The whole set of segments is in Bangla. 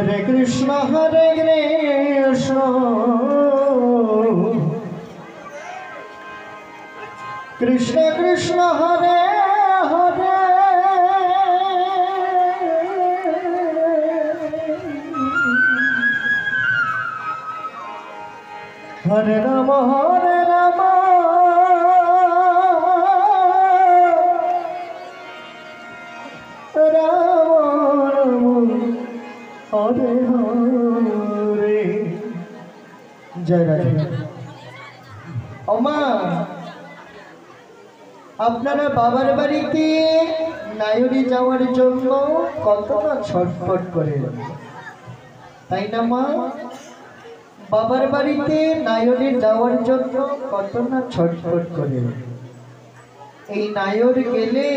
हरे कृष्ण कृष्ण कृष्ण हरे हरे हरे राम हरे हरे जय राधे। ओमा আপনারা বাবার বাড়িতে নায়রি যাওয়ার জন্য কতটা ছটফট করেন, তাই না মা? বাবার বাড়িতে নায়রি যাওয়ার জন্য কতটা ছটফট করেন। এই নায়র গেলে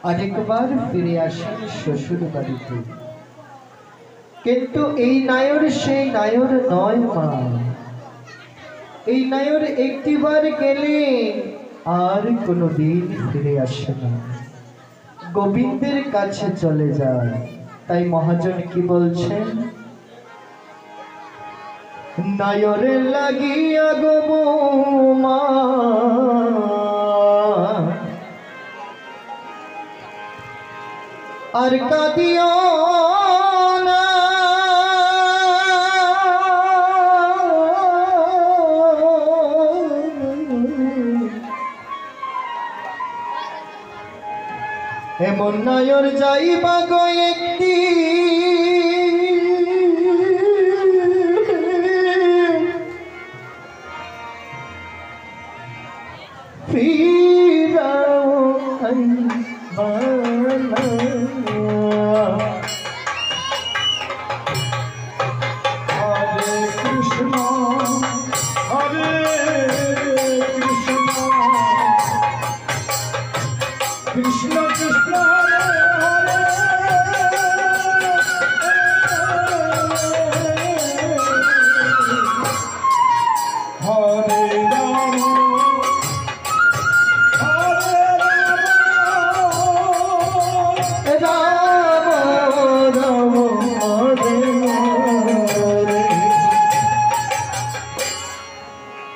আরেকবার ফিরে আসেন শ্বশুর বাড়িতে, কিন্তু এই নায়র সেই নায়র নয় মা। এই নায়র একটিবার গেলে আর কোনোদিন ফিরে আসে না, গোবিন্দের কাছে চলে যায়। তাই মহাজন কি বলছেন? নায়রে লাগিয়া গো মা আর কাঁদিও না, এমন নায়র যাইবা গো একটি ফিরাও আইবানা। হরে কৃষ্ণ হরে কৃষ্ণ কৃষ্ণ কৃষ্ণ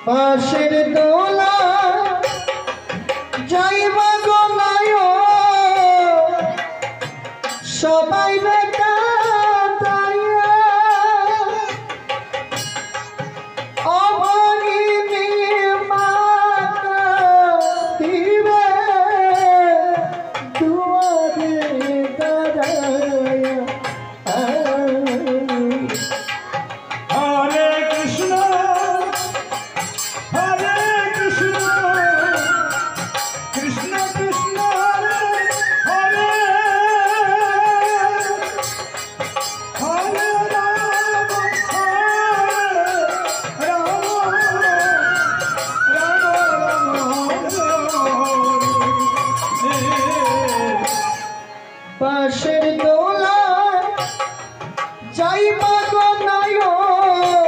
বাঁশের দোলা যাইবা গো নায়র সবাই কাঁদাইয়া, অভাগিনী মা কাঁদিবে দুয়ারে দাঁড়াইয়া। হরে কৃষ্ণ হরে কৃষ্ণ কৃষ্ণ কৃষ্ণ হরে হরে রাম রাম বাঁশের দোলা যাইবা গো নায়র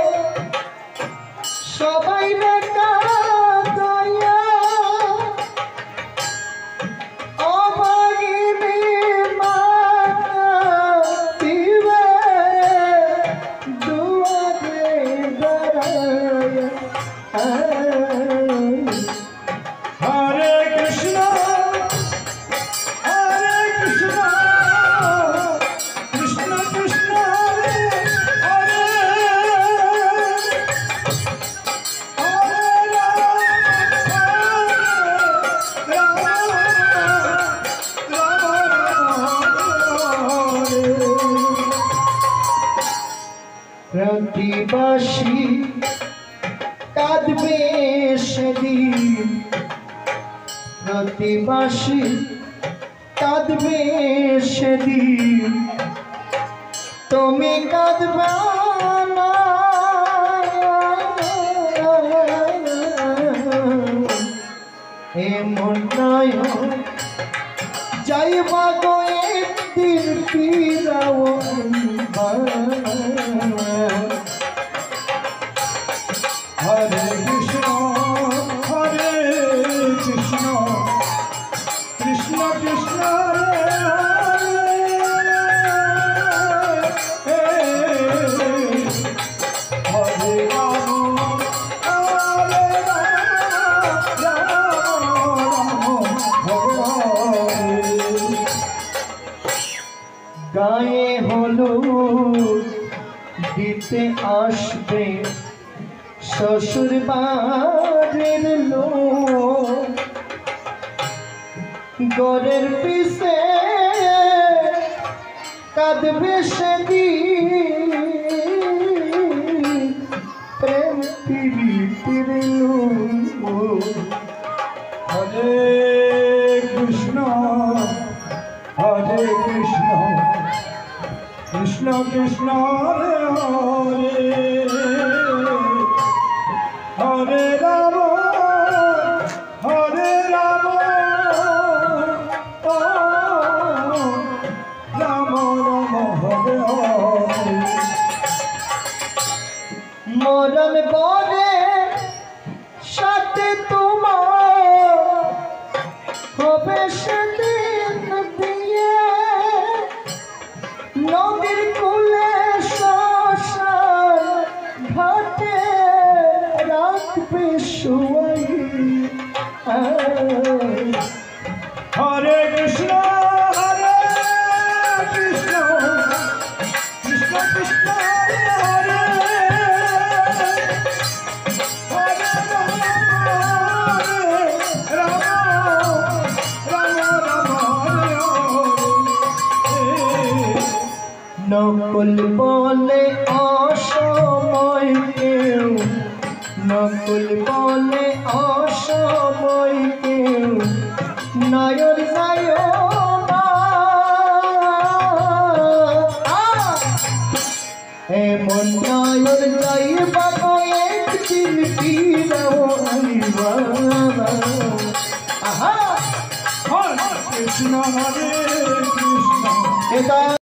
সবাই কাঁদাইয়া, অভাগিনী মা কাঁদিবে দুয়ারে দাঁড়াইয়া। হরে কৃষ্ণ হরে কৃষ্ণ কৃষ্ণ কৃষ্ণ হরে প্রতিবাসী কাঁদবে সেদিন, প্রতিবাসী কাঁদবে সেদিন, তুমি কাঁদবে না। এমন নায়র যাইবা গো একদিন ফিরাও আইবানা। हरे कृष्ण कृष्ण कृष्ण हरे দেখতে আসবে শ্বশুর বাড়ির লোক, গরের পিছে কাঁদবে সেদিন প্রেম প্রীতির লোক। হরে কৃষ্ণ হরে কৃষ্ণ কৃষ্ণ কৃষ্ণ হরে হরে রাম হরে রাম রাম রাম হরে হরে। মরণ পরে সাথে তোমার হবে সেদিন দিয়ে, নদীর কূলে শ্মশান ঘাটে রাখবে শুয়াই। হরে কৃষ্ণ হরে কৃষ্ণ কৃষ্ণ কৃষ্ণ হরে হরে হরে রাম রাম রাম হরে হরে। নকল বলে অসময় কেউ, নকল বলে অসময় কেউ নয়ন নয়না, এমন নয়ন যাইবা একদিন ফিরাও আইবা। আহা হরে কৃষ্ণ হরে কৃষ্ণ। এটা